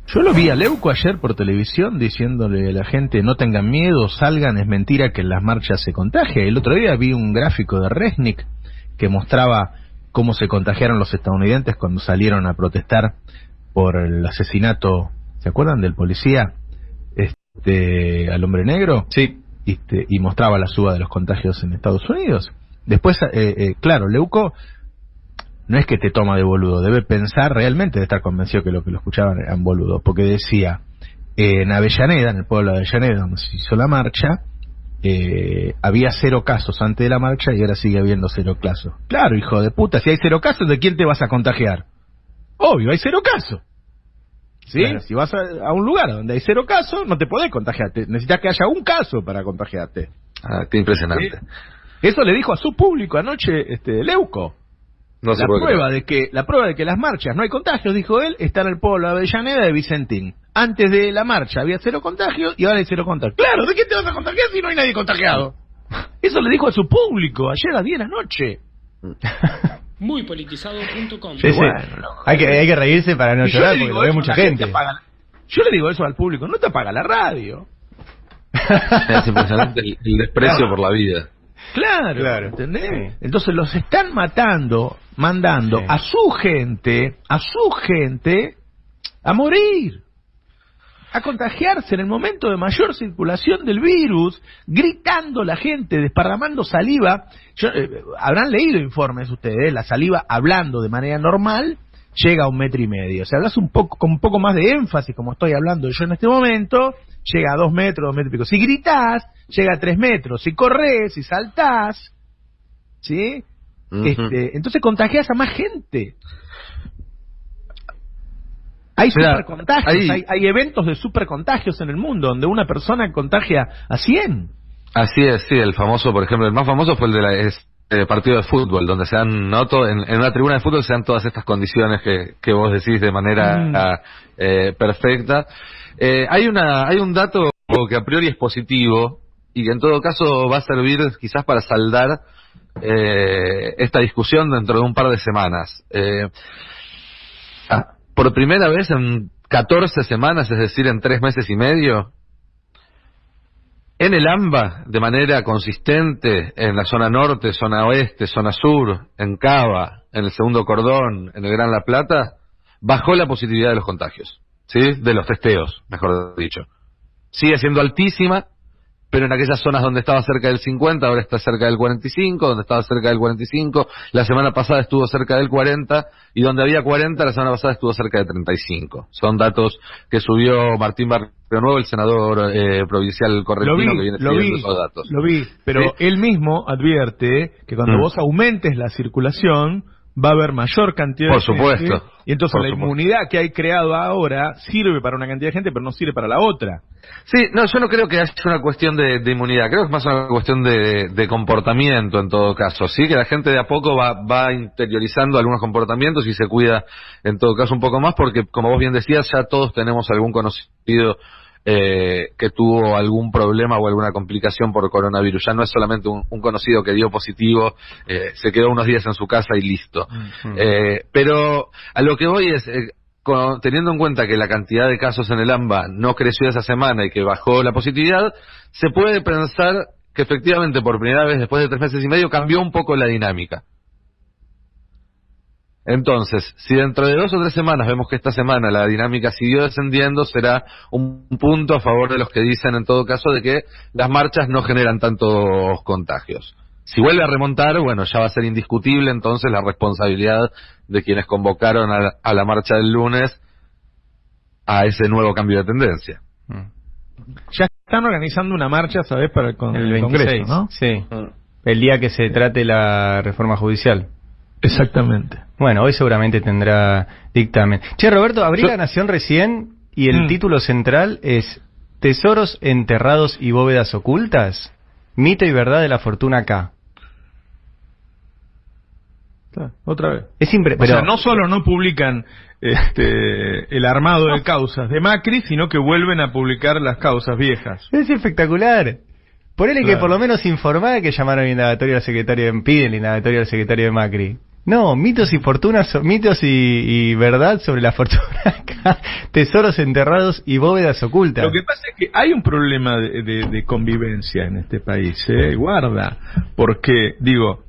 Yo lo vi a Leuco ayer por televisión diciéndole a la gente no tengan miedo, salgan, es mentira que en las marchas se contagia. El otro día vi un gráfico de Resnick que mostraba cómo se contagiaron los estadounidenses cuando salieron a protestar por el asesinato, ¿se acuerdan del policía al hombre negro? Sí. Y mostraba la suba de los contagios en Estados Unidos. Después, claro, Leuco no es que te toma de boludo, debe pensar realmente, debe estar convencido que lo escuchaban eran boludos, porque decía, en Avellaneda, en el pueblo de Avellaneda, donde se hizo la marcha, había 0 casos antes de la marcha y ahora sigue habiendo 0 casos. Claro, hijo de puta, si hay 0 casos, ¿de quién te vas a contagiar? Obvio, hay 0 casos. ¿Sí? Claro. Si vas a un lugar donde hay 0 casos, no te podés contagiarte. Necesitas que haya un caso para contagiarte. Ah, qué impresionante. ¿Sí? Eso le dijo a su público anoche Leuco. No la prueba de que las marchas no hay contagios, dijo él, está en el pueblo de Avellaneda de Vicentín. Antes de la marcha había 0 contagios y ahora hay 0 contagios. Claro, ¿de qué te vas a contagiar si no hay nadie contagiado? Eso le dijo a su público ayer a 10 de la noche. Muypolitizado.com. Sí, bueno, hay que reírse para no llorar porque lo ve mucha gente. Yo le digo eso al público, no te apaga la radio. Es impresionante el desprecio por la vida. Claro, ¿entendés? Sí. Entonces los están mandando sí. a su gente a morir, a contagiarse en el momento de mayor circulación del virus, gritando la gente, desparramando saliva. Habrán leído informes ustedes, la saliva hablando de manera normal llega a 1,5 metros. Si hablas con un poco más de énfasis, como estoy hablando yo en este momento, llega a 2 metros, 2 metros y pico. Si gritás, llega a 3 metros. Si corres, si saltás, ¿sí? Entonces contagias a más gente. Hay supercontagios, hay eventos de supercontagios en el mundo, donde una persona contagia a 100. Así es, sí, el famoso, por ejemplo, el más famoso fue el de partido de fútbol, donde se dan, en una tribuna de fútbol se dan todas estas condiciones que vos decís de manera perfecta. Hay un dato que a priori es positivo y que en todo caso va a servir quizás para saldar esta discusión dentro de un par de semanas. Por primera vez en 14 semanas, es decir, en 3 meses y medio, en el AMBA, de manera consistente, en la zona norte, zona oeste, zona sur, en Cava, en el segundo cordón, en el Gran La Plata, bajó la positividad de los contagios, ¿sí? De los testeos, mejor dicho. Sigue siendo altísima, pero en aquellas zonas donde estaba cerca del 50, ahora está cerca del 45, donde estaba cerca del 45, la semana pasada estuvo cerca del 40, y donde había 40, la semana pasada estuvo cerca de 35. Son datos que subió Martín Barrio Nuevo, el senador provincial correntino, que viene siguiendo esos datos. Lo vi, pero ¿sí? Él mismo advierte que cuando vos aumentes la circulación, va a haber mayor cantidad de gente. Por supuesto. Y entonces la inmunidad que hay creado ahora sirve para una cantidad de gente, pero no sirve para la otra. Sí, no, yo no creo que haya una cuestión de inmunidad, creo que es más una cuestión de comportamiento en todo caso, sí, que la gente de a poco va interiorizando algunos comportamientos y se cuida en todo caso un poco más, porque como vos bien decías, ya todos tenemos algún conocido que tuvo algún problema o alguna complicación por coronavirus. Ya no es solamente un conocido que dio positivo, se quedó unos días en su casa y listo. Pero a lo que voy es, teniendo en cuenta que la cantidad de casos en el AMBA no creció esa semana y que bajó la positividad, se puede pensar que efectivamente por primera vez después de 3 meses y medio cambió un poco la dinámica. Entonces, si dentro de 2 o 3 semanas vemos que esta semana la dinámica siguió descendiendo, será un punto a favor de los que dicen en todo caso de que las marchas no generan tantos contagios. Si vuelve a remontar, bueno, ya va a ser indiscutible entonces la responsabilidad de quienes convocaron a la marcha del lunes a ese nuevo cambio de tendencia. Ya están organizando una marcha, ¿sabes? Para el 26, Congreso, ¿no? Sí. El día que se trate la reforma judicial. Exactamente. Bueno, hoy seguramente tendrá dictamen. Che, Roberto, abrí La Nación recién y el título central es Tesoros enterrados y bóvedas ocultas, mito y verdad de la fortuna K. Otra vez. Pero, o sea, no solo no publican el armado de causas de Macri, sino que vuelven a publicar las causas viejas. Es espectacular. Ponele que por lo menos informar que llamaron al indagatorio al secretario, piden el indagatorio al secretario de Macri. No, mitos y verdad sobre la fortuna acá, tesoros enterrados y bóvedas ocultas. Lo que pasa es que hay un problema de convivencia en este país, guarda, porque, digo,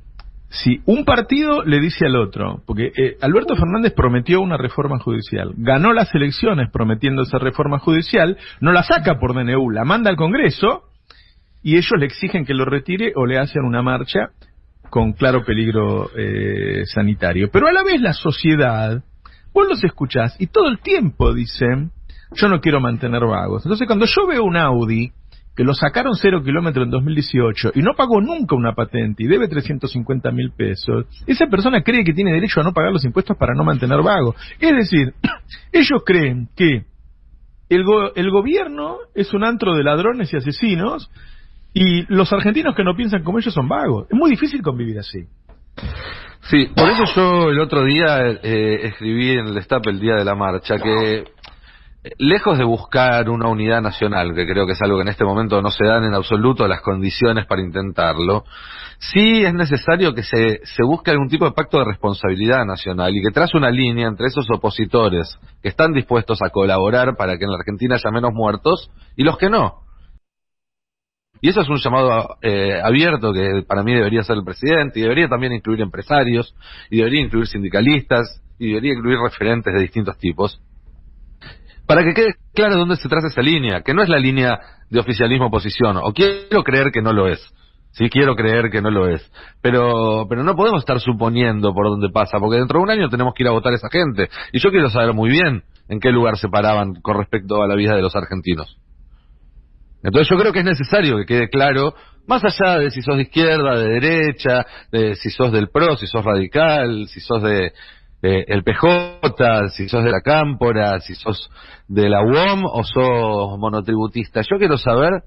si un partido le dice al otro, porque Alberto Fernández prometió una reforma judicial, ganó las elecciones prometiendo esa reforma judicial, no la saca por DNU, la manda al Congreso, y ellos le exigen que lo retire o le hacen una marcha con claro peligro sanitario. Pero a la vez la sociedad, vos los escuchás y todo el tiempo dicen, yo no quiero mantener vagos. Entonces cuando yo veo un Audi que lo sacaron 0 kilómetros en 2018 y no pagó nunca una patente y debe 350.000 pesos, esa persona cree que tiene derecho a no pagar los impuestos para no mantener vago. Es decir, ellos creen que el gobierno es un antro de ladrones y asesinos, y los argentinos que no piensan como ellos son vagos. Es muy difícil convivir así. Sí, por eso yo el otro día escribí en el Destape el día de la marcha que, lejos de buscar una unidad nacional, que creo que es algo que en este momento no se dan en absoluto las condiciones para intentarlo, sí es necesario que se busque algún tipo de pacto de responsabilidad nacional y que trace una línea entre esos opositores que están dispuestos a colaborar para que en la Argentina haya menos muertos y los que no. Y eso es un llamado abierto que para mí debería hacer el presidente, y debería también incluir empresarios, y debería incluir sindicalistas, y debería incluir referentes de distintos tipos, para que quede claro dónde se traza esa línea, que no es la línea de oficialismo-oposición, o quiero creer que no lo es. Sí, quiero creer que no lo es, pero no podemos estar suponiendo por dónde pasa, porque dentro de un año tenemos que ir a votar a esa gente, y yo quiero saber muy bien en qué lugar se paraban con respecto a la vida de los argentinos. Entonces yo creo que es necesario que quede claro, más allá de si sos de izquierda, de derecha, de si sos del PRO, si sos radical, si sos de el PJ, si sos de la Cámpora, si sos de la UOM o sos monotributista. Yo quiero saber,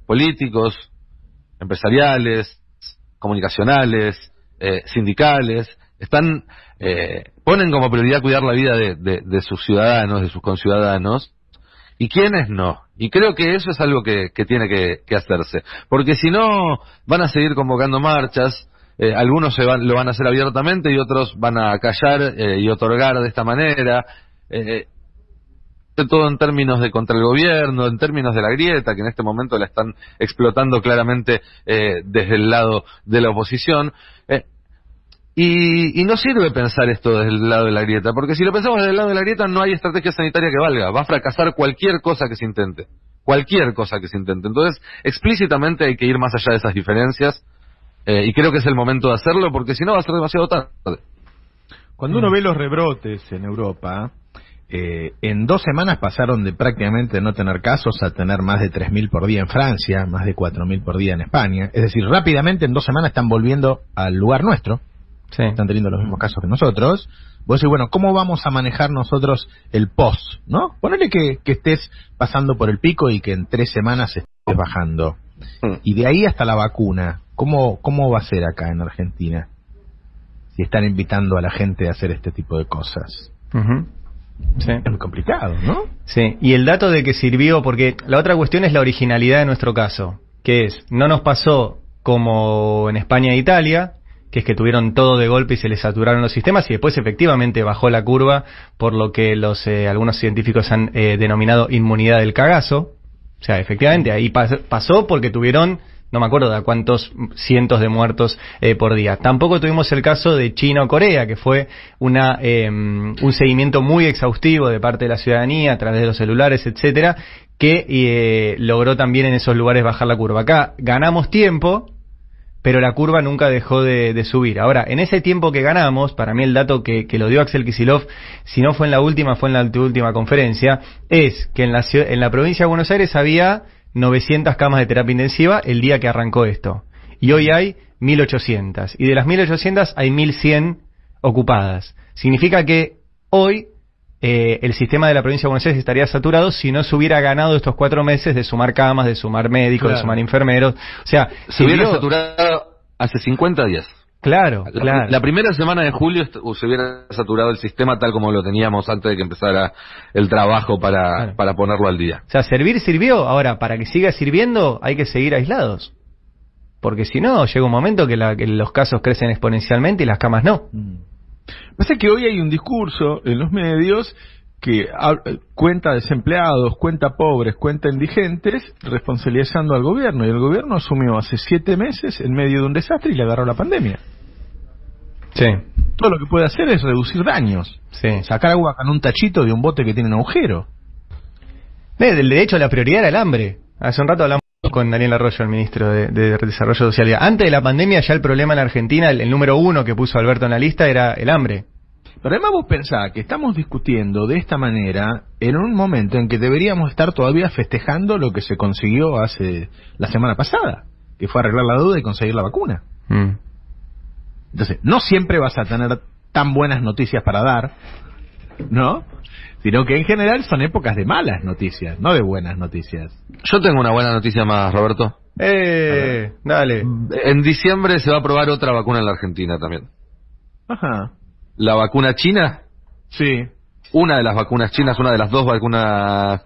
políticos, empresariales, comunicacionales, sindicales, ponen como prioridad cuidar la vida de sus ciudadanos, de sus conciudadanos, y quiénes no. Y creo que eso es algo que tiene que hacerse, porque si no van a seguir convocando marchas, algunos lo van a hacer abiertamente y otros van a callar y otorgar de esta manera, todo en términos de contra el gobierno, en términos de la grieta, que en este momento la están explotando claramente desde el lado de la oposición. Y no sirve pensar esto desde el lado de la grieta, porque si lo pensamos desde el lado de la grieta no hay estrategia sanitaria que valga, va a fracasar cualquier cosa que se intente, entonces explícitamente hay que ir más allá de esas diferencias, y creo que es el momento de hacerlo, porque si no va a ser demasiado tarde. Cuando uno ve los rebrotes en Europa, en 2 semanas pasaron de prácticamente no tener casos a tener más de 3.000 por día en Francia, más de 4.000 por día en España, es decir, rápidamente en 2 semanas están volviendo al lugar nuestro. Sí. Están teniendo los mismos casos que nosotros. Vos decís, bueno, ¿cómo vamos a manejar nosotros el post, no? Ponele que estés pasando por el pico y que en 3 semanas estés bajando. Y de ahí hasta la vacuna, ¿cómo va a ser acá en Argentina? Si están invitando a la gente a hacer este tipo de cosas. Sí. Es muy complicado, ¿no? Sí, y el dato de que sirvió, porque la otra cuestión es la originalidad de nuestro caso, que es, no nos pasó como en España e Italia, que es que tuvieron todo de golpe y se les saturaron los sistemas, y después efectivamente bajó la curva, por lo que algunos científicos han denominado inmunidad del cagazo. O sea, efectivamente, ahí pasó porque tuvieron, no me acuerdo de cuántos cientos de muertos por día. Tampoco tuvimos el caso de China o Corea, que fue un seguimiento muy exhaustivo de parte de la ciudadanía a través de los celulares, etcétera, que logró también en esos lugares bajar la curva. Acá ganamos tiempo, pero la curva nunca dejó de subir. Ahora, en ese tiempo que ganamos, para mí el dato que lo dio Axel Kicillof, si no fue en la última, fue en la última conferencia, es que en la provincia de Buenos Aires había 900 camas de terapia intensiva el día que arrancó esto. Y hoy hay 1.800. Y de las 1.800 hay 1.100 ocupadas. Significa que hoy el sistema de la provincia de Buenos Aires estaría saturado si no se hubiera ganado estos 4 meses de sumar camas, de sumar médicos, de sumar enfermeros. O sea, se hubiera saturado hace 50 días. Claro. La primera semana de julio se hubiera saturado el sistema tal como lo teníamos antes de que empezara el trabajo para ponerlo al día. O sea, servir sirvió. Ahora, para que siga sirviendo hay que seguir aislados. porque si no, llega un momento que los casos crecen exponencialmente y las camas no. Pasa que hoy hay un discurso en los medios que cuenta desempleados, cuenta pobres, cuenta indigentes, responsabilizando al gobierno. Y el gobierno asumió hace 7 meses en medio de un desastre y le agarró la pandemia. Sí. Todo lo que puede hacer es reducir daños. Sí. Sacar agua con un tachito de un bote que tiene un agujero. De hecho, la prioridad era el hambre. Hace un rato hablamos con Daniel Arroyo, el ministro de Desarrollo Social. Antes de la pandemia, ya el problema en Argentina, el número 1 que puso Alberto en la lista era el hambre. Pero además vos pensás que estamos discutiendo de esta manera en un momento en que deberíamos estar todavía festejando lo que se consiguió hace la semana pasada, que fue arreglar la deuda y conseguir la vacuna. Entonces, no siempre vas a tener tan buenas noticias para dar, ¿no? Sino que en general son épocas de malas noticias, no de buenas noticias. Yo tengo una buena noticia más, Roberto. Dale. En diciembre se va a probar otra vacuna en la Argentina también. Ajá. La vacuna china. Sí. Una de las vacunas chinas, una de las 2 vacunas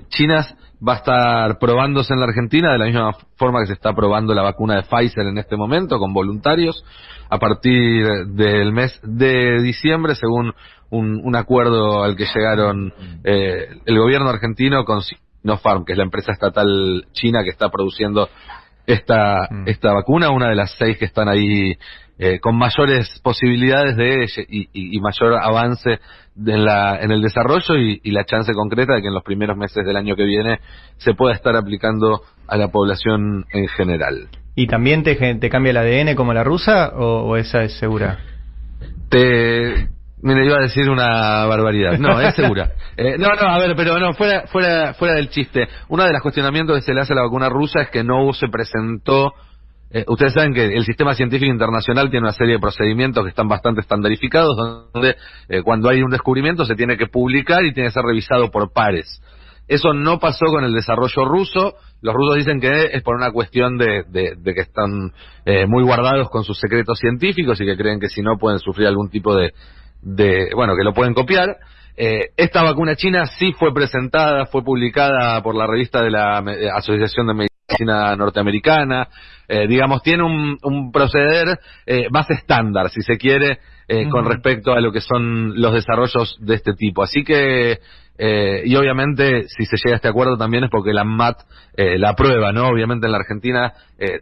chinas, va a estar probándose en la Argentina de la misma forma que se está probando la vacuna de Pfizer en este momento, con voluntarios, a partir del mes de diciembre, según un acuerdo al que llegaron el gobierno argentino con Sinopharm, que es la empresa estatal china que está produciendo esta vacuna, una de las 6 que están ahí con mayores posibilidades y mayor avance en el desarrollo y la chance concreta de que en los primeros meses del año que viene se pueda estar aplicando a la población en general. ¿Y también te cambia el ADN como la rusa o esa es segura? Mira, iba a decir una barbaridad. No, es segura. A ver, pero no, fuera del chiste. Uno de los cuestionamientos que se le hace a la vacuna rusa es que no se presentó. Ustedes saben que el sistema científico internacional tiene una serie de procedimientos que están bastante estandarificados, donde cuando hay un descubrimiento se tiene que publicar y tiene que ser revisado por pares. Eso no pasó con el desarrollo ruso. Los rusos dicen que es por una cuestión de que están muy guardados con sus secretos científicos y que creen que si no pueden sufrir algún tipo que lo pueden copiar. Esta vacuna china sí fue presentada, fue publicada por la revista de la Asociación de Medicina Norteamericana. Tiene un proceder más estándar, si se quiere, con respecto a lo que son los desarrollos de este tipo. Así que, y obviamente, si se llega a este acuerdo también es porque la ANMAT la aprueba, ¿no? Obviamente en la Argentina,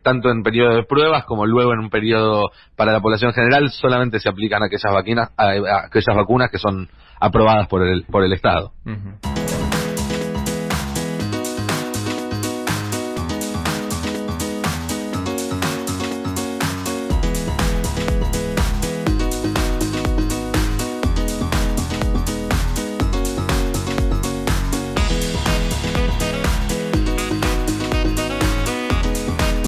tanto en periodo de pruebas como luego en un periodo para la población general, solamente se aplican aquellas vacunas que son aprobadas por el Estado.